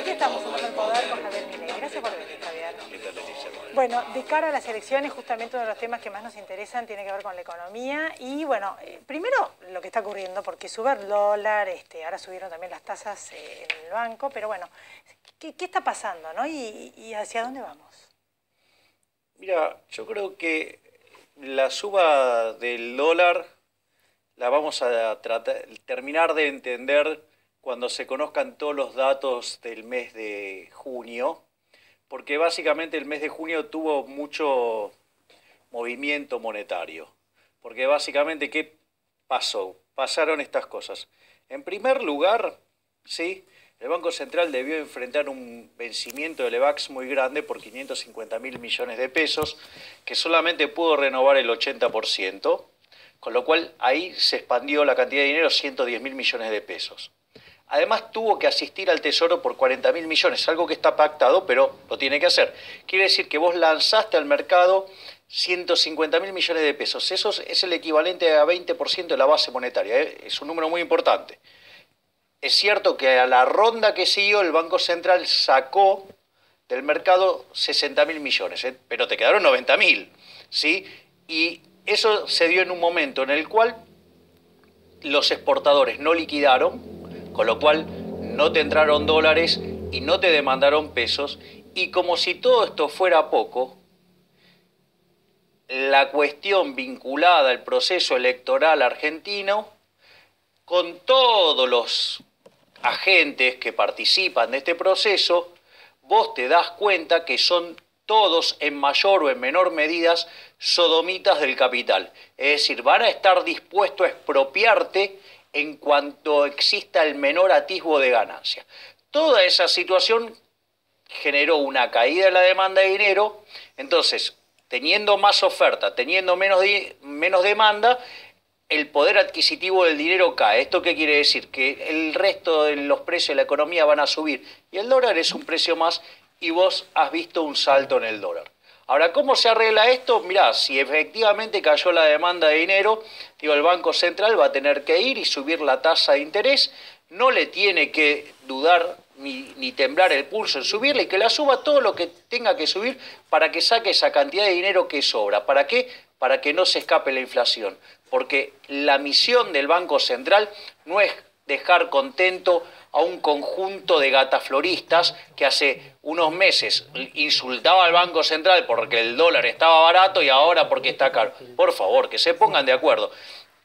Aquí estamos, Somos el Poder con Javier Milei. Gracias por venir, Javier. ¿Qué tal, Leticia? Bueno, de cara a las elecciones, justamente uno de los temas que más nos interesan tiene que ver con la economía. Y bueno, primero lo que está ocurriendo, porque sube el dólar, ahora subieron también las tasas en el banco, pero bueno, ¿qué está pasando, no? ¿Y hacia dónde vamos? Mira, yo creo que la suba del dólar la vamos a terminar de entender cuando se conozcan todos los datos del mes de junio, porque básicamente el mes de junio tuvo mucho movimiento monetario. Porque básicamente, ¿qué pasó? Pasaron estas cosas. En primer lugar, ¿sí? El Banco Central debió enfrentar un vencimiento del EVAX muy grande por 550.000 millones de pesos, que solamente pudo renovar el 80%, con lo cual ahí se expandió la cantidad de dinero, 110.000 millones de pesos. Además tuvo que asistir al Tesoro por 40.000 millones, algo que está pactado, pero lo tiene que hacer. Quiere decir que vos lanzaste al mercado 150.000 millones de pesos. Eso es el equivalente a 20% de la base monetaria, ¿eh? Es un número muy importante. Es cierto que a la ronda que siguió el Banco Central sacó del mercado 60.000 millones, ¿eh? Pero te quedaron 90.000, ¿sí? Y eso se dio en un momento en el cual los exportadores no liquidaron, con lo cual no te entraron dólares y no te demandaron pesos. Y como si todo esto fuera poco, la cuestión vinculada al proceso electoral argentino, con todos los agentes que participan de este proceso, vos te das cuenta que son todos en mayor o en menor medida sodomitas del capital. Es decir, van a estar dispuestos a expropiarte en cuanto exista el menor atisbo de ganancia. Toda esa situación generó una caída en la demanda de dinero. Entonces, teniendo más oferta, teniendo menos demanda, el poder adquisitivo del dinero cae. ¿Esto qué quiere decir? Que el resto de los precios de la economía van a subir y el dólar es un precio más y vos has visto un salto en el dólar. Ahora, ¿cómo se arregla esto? Mirá, si efectivamente cayó la demanda de dinero, el Banco Central va a tener que ir y subir la tasa de interés, no le tiene que dudar ni temblar el pulso en subirla y que la suba todo lo que tenga que subir para que saque esa cantidad de dinero que sobra. ¿Para qué? Para que no se escape la inflación. Porque la misión del Banco Central no es dejar contento a un conjunto de gatafloristas que hace unos meses insultaba al Banco Central porque el dólar estaba barato y ahora porque está caro. Por favor, que se pongan de acuerdo.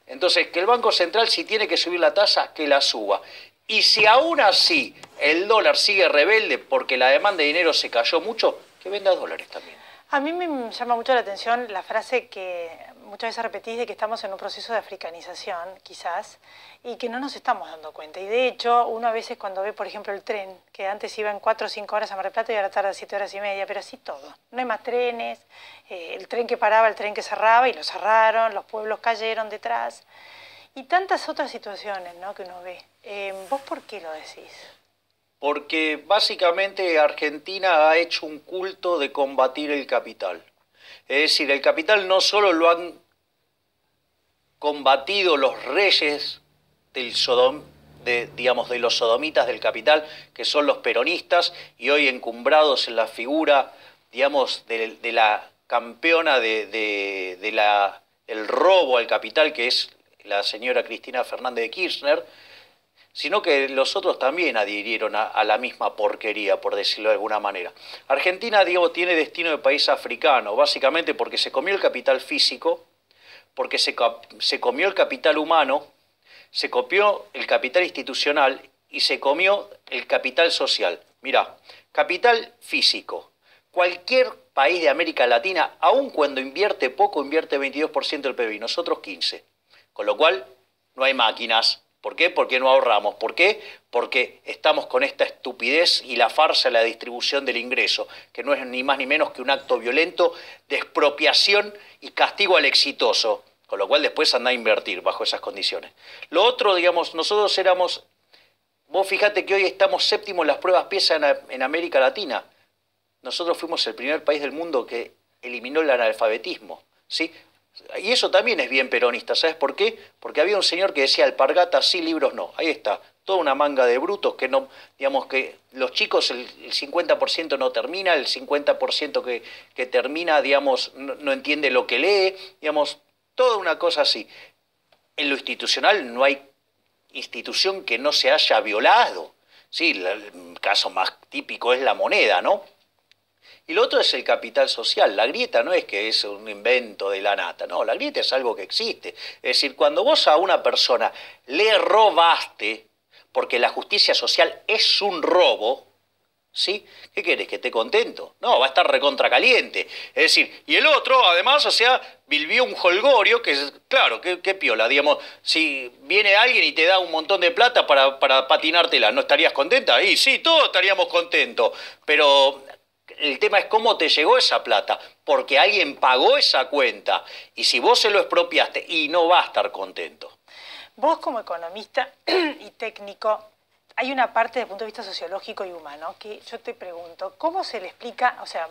Entonces, que el Banco Central, si tiene que subir la tasa, que la suba. Y si aún así el dólar sigue rebelde porque la demanda de dinero se cayó mucho, que venda dólares también. A mí me llama mucho la atención la frase que muchas veces repetís de que estamos en un proceso de africanización, quizás, y que no nos estamos dando cuenta. Y de hecho, uno a veces cuando ve, por ejemplo, el tren, que antes iba en 4 o 5 horas a Mar del Plata y ahora tarda 7 horas y media, pero así todo. No hay más trenes, el tren que paraba, el tren que cerraba y lo cerraron, los pueblos cayeron detrás. Y tantas otras situaciones, ¿no?, que uno ve. ¿Vos por qué lo decís? Porque básicamente Argentina ha hecho un culto de combatir el capital. Es decir, el capital no solo lo han combatido los reyes del de los sodomitas del capital, que son los peronistas, y hoy encumbrados en la figura, digamos, de la campeona del robo al capital, que es la señora Cristina Fernández de Kirchner, sino que los otros también adhirieron a la misma porquería, por decirlo de alguna manera. Argentina, digamos, tiene destino de país africano, básicamente porque se comió el capital físico, porque se comió el capital humano, se copió el capital institucional y se comió el capital social. Mirá, capital físico. Cualquier país de América Latina, aun cuando invierte poco, invierte 22% del PBI, nosotros 15%. Con lo cual, no hay máquinas. ¿Por qué? Porque no ahorramos. ¿Por qué? Porque estamos con esta estupidez y la farsa de la distribución del ingreso, que no es ni más ni menos que un acto violento de expropiación y castigo al exitoso, con lo cual después anda a invertir bajo esas condiciones. Lo otro, digamos, nosotros éramos, vos fíjate que hoy estamos séptimos en las pruebas PISA en América Latina. Nosotros fuimos el primer país del mundo que eliminó el analfabetismo, ¿sí? Y eso también es bien peronista, ¿sabes por qué? Porque había un señor que decía alpargatas sí, libros no. Ahí está, toda una manga de brutos que no, digamos que los chicos el 50% no termina, el 50% que termina, digamos, no entiende lo que lee, digamos, toda una cosa así. En lo institucional no hay institución que no se haya violado. Sí, el caso más típico es la moneda, ¿no? Y lo otro es el capital social. La grieta no es que es un invento de la nata, no, la grieta es algo que existe. Es decir, cuando vos a una persona le robaste, porque la justicia social es un robo, ¿sí? ¿Qué querés? ¿Que esté contento? No, va a estar recontracaliente. Es decir, y el otro, además, o sea, vivió un jolgorio que es, claro, qué piola, digamos, si viene alguien y te da un montón de plata para patinártela, ¿no estarías contenta? Y sí, todos estaríamos contentos, pero el tema es cómo te llegó esa plata, porque alguien pagó esa cuenta, y si vos se lo expropiaste, y no va a estar contento. Vos como economista y técnico, hay una parte desde el punto de vista sociológico y humano que yo te pregunto, ¿cómo se le explica? O sea,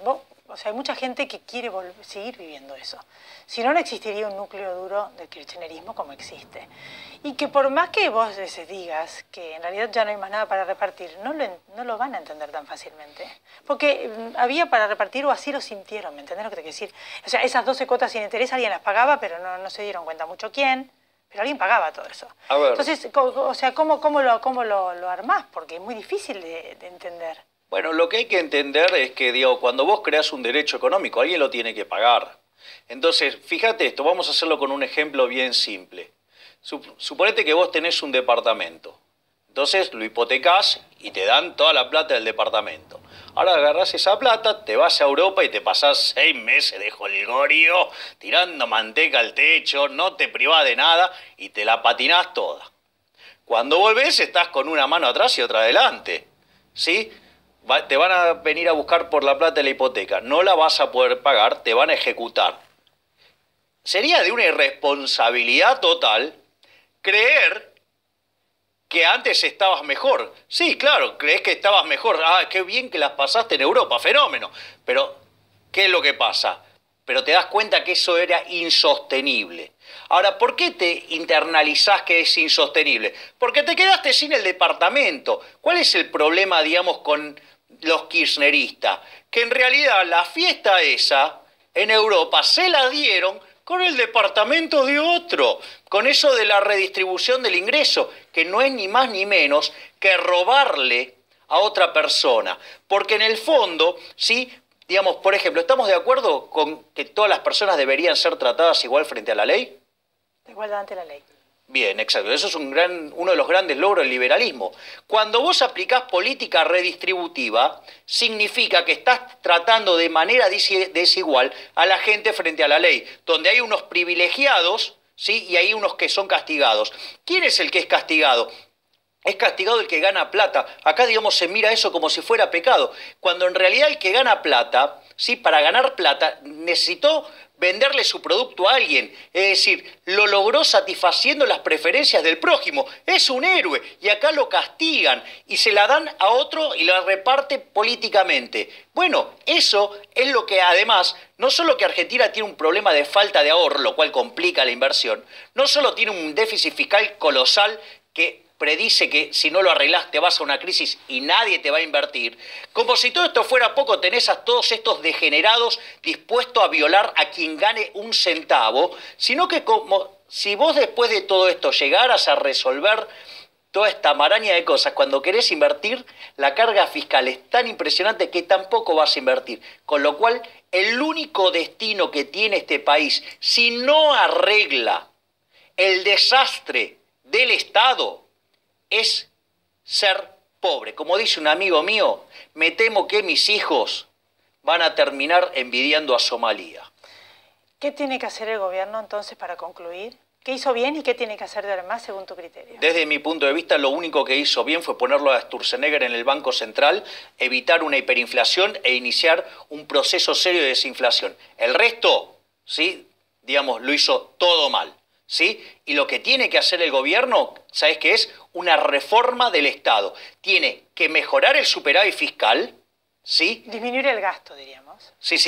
hay mucha gente que quiere seguir viviendo eso. Si no, no existiría un núcleo duro del kirchnerismo como existe. Y que por más que vos les digas que en realidad ya no hay más nada para repartir, no lo van a entender tan fácilmente. Porque había para repartir o así lo sintieron, ¿me entendés lo que te quiero decir? O sea, esas 12 cuotas sin interés alguien las pagaba, pero no se dieron cuenta mucho quién. Pero alguien pagaba todo eso. A ver. Entonces, o sea, ¿cómo lo armás? Porque es muy difícil de entender. Bueno, lo que hay que entender es que, digo, cuando vos creás un derecho económico, alguien lo tiene que pagar. Entonces, fíjate esto, vamos a hacerlo con un ejemplo bien simple. Suponete que vos tenés un departamento. Entonces lo hipotecás y te dan toda la plata del departamento. Ahora agarrás esa plata, te vas a Europa y te pasás 6 meses de jolgorio, tirando manteca al techo, no te privás de nada y te la patinás toda. Cuando volvés estás con una mano atrás y otra adelante, ¿sí? Te van a venir a buscar por la plata de la hipoteca, no la vas a poder pagar, te van a ejecutar. Sería de una irresponsabilidad total creer que antes estabas mejor. Sí, claro, crees que estabas mejor. Ah, qué bien que las pasaste en Europa, fenómeno. Pero, ¿qué es lo que pasa? Pero te das cuenta que eso era insostenible. Ahora, ¿por qué te internalizás que es insostenible? Porque te quedaste sin el departamento. ¿Cuál es el problema, digamos, con los kirchneristas? Que en realidad la fiesta esa en Europa se la dieron con el departamento de otro, con eso de la redistribución del ingreso, que no es ni más ni menos que robarle a otra persona. Porque en el fondo, ¿sí? Digamos, por ejemplo, ¿estamos de acuerdo con que todas las personas deberían ser tratadas igual frente a la ley? Igualdad ante la ley. Bien, exacto. Eso es uno de los grandes logros del liberalismo. Cuando vos aplicás política redistributiva, significa que estás tratando de manera desigual a la gente frente a la ley, donde hay unos privilegiados, ¿sí? Y hay unos que son castigados. ¿Quién es el que es castigado? Es castigado el que gana plata. Acá, digamos, se mira eso como si fuera pecado, cuando en realidad el que gana plata, ¿sí? Para ganar plata necesitó venderle su producto a alguien, es decir, lo logró satisfaciendo las preferencias del prójimo, es un héroe, y acá lo castigan, y se la dan a otro y la reparte políticamente. Bueno, eso es lo que además, no solo que Argentina tiene un problema de falta de ahorro, lo cual complica la inversión, no solo tiene un déficit fiscal colosal que predice que si no lo arreglás te vas a una crisis y nadie te va a invertir. Como si todo esto fuera poco, tenés a todos estos degenerados dispuestos a violar a quien gane un centavo, sino que como si vos después de todo esto llegaras a resolver toda esta maraña de cosas, cuando querés invertir, la carga fiscal es tan impresionante que tampoco vas a invertir. Con lo cual, el único destino que tiene este país, si no arregla el desastre del Estado, es ser pobre. Como dice un amigo mío, me temo que mis hijos van a terminar envidiando a Somalia. ¿Qué tiene que hacer el gobierno entonces para concluir? ¿Qué hizo bien y qué tiene que hacer de además según tu criterio? Desde mi punto de vista, lo único que hizo bien fue ponerlo a Sturzenegger en el Banco Central, evitar una hiperinflación e iniciar un proceso serio de desinflación. El resto, ¿sí? Digamos, lo hizo todo mal. ¿Sí? Y lo que tiene que hacer el gobierno, ¿sabes qué es? Una reforma del Estado. Tiene que mejorar el superávit fiscal, ¿sí? Disminuir el gasto, diríamos. Sí,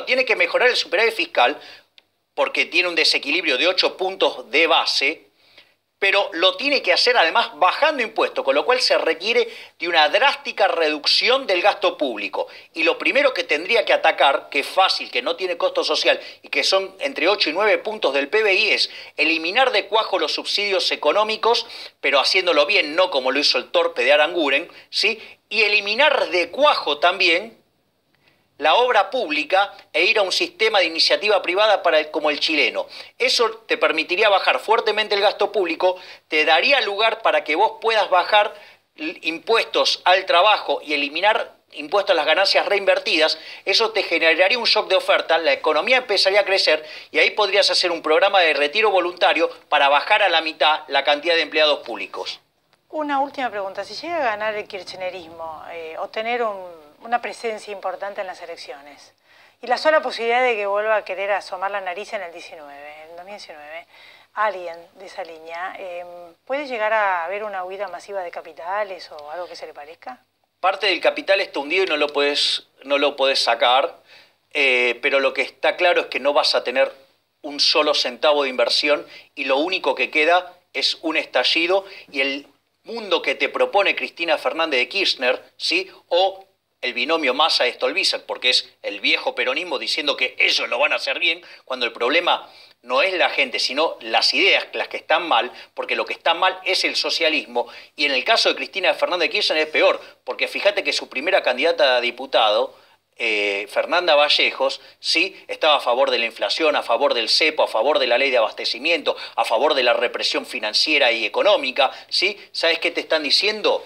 tiene que mejorar el superávit fiscal porque tiene un desequilibrio de 8 puntos de base, pero lo tiene que hacer además bajando impuestos, con lo cual se requiere de una drástica reducción del gasto público. Y lo primero que tendría que atacar, que es fácil, que no tiene costo social y que son entre 8 y 9 puntos del PBI, es eliminar de cuajo los subsidios económicos, pero haciéndolo bien, no como lo hizo el torpe de Aranguren, ¿sí? Y eliminar de cuajo también la obra pública e ir a un sistema de iniciativa privada como el chileno. Eso te permitiría bajar fuertemente el gasto público, te daría lugar para que vos puedas bajar impuestos al trabajo y eliminar impuestos a las ganancias reinvertidas. Eso te generaría un shock de oferta, la economía empezaría a crecer y ahí podrías hacer un programa de retiro voluntario para bajar a la mitad la cantidad de empleados públicos. Una última pregunta. Si llega a ganar el kirchnerismo o tener una presencia importante en las elecciones y la sola posibilidad de que vuelva a querer asomar la nariz en el 2019, alguien de esa línea, ¿puede llegar a haber una huida masiva de capitales o algo que se le parezca? Parte del capital está hundido y no lo podés sacar, pero lo que está claro es que no vas a tener un solo centavo de inversión y lo único que queda es un estallido y el mundo que te propone Cristina Fernández de Kirchner, ¿sí? O el binomio Massa-Stolbizer, porque es el viejo peronismo diciendo que ellos lo van a hacer bien, cuando el problema no es la gente, sino las ideas las que están mal, porque lo que está mal es el socialismo, y en el caso de Cristina Fernández de Kirchner es peor, porque fíjate que su primera candidata a diputado, Fernanda Vallejos, sí, estaba a favor de la inflación, a favor del cepo, a favor de la ley de abastecimiento, a favor de la represión financiera y económica, ¿sí? ¿Sabes qué te están diciendo?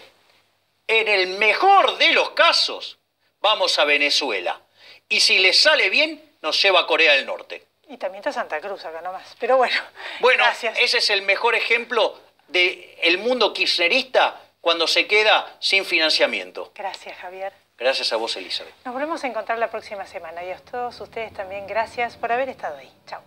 En el mejor de los casos, vamos a Venezuela. Y si les sale bien, nos lleva a Corea del Norte. Y también está Santa Cruz acá nomás. Pero bueno, gracias. Ese es el mejor ejemplo del mundo kirchnerista cuando se queda sin financiamiento. Gracias, Javier. Gracias a vos, Elizabeth. Nos volvemos a encontrar la próxima semana. Y a todos ustedes también, gracias por haber estado ahí. Chao.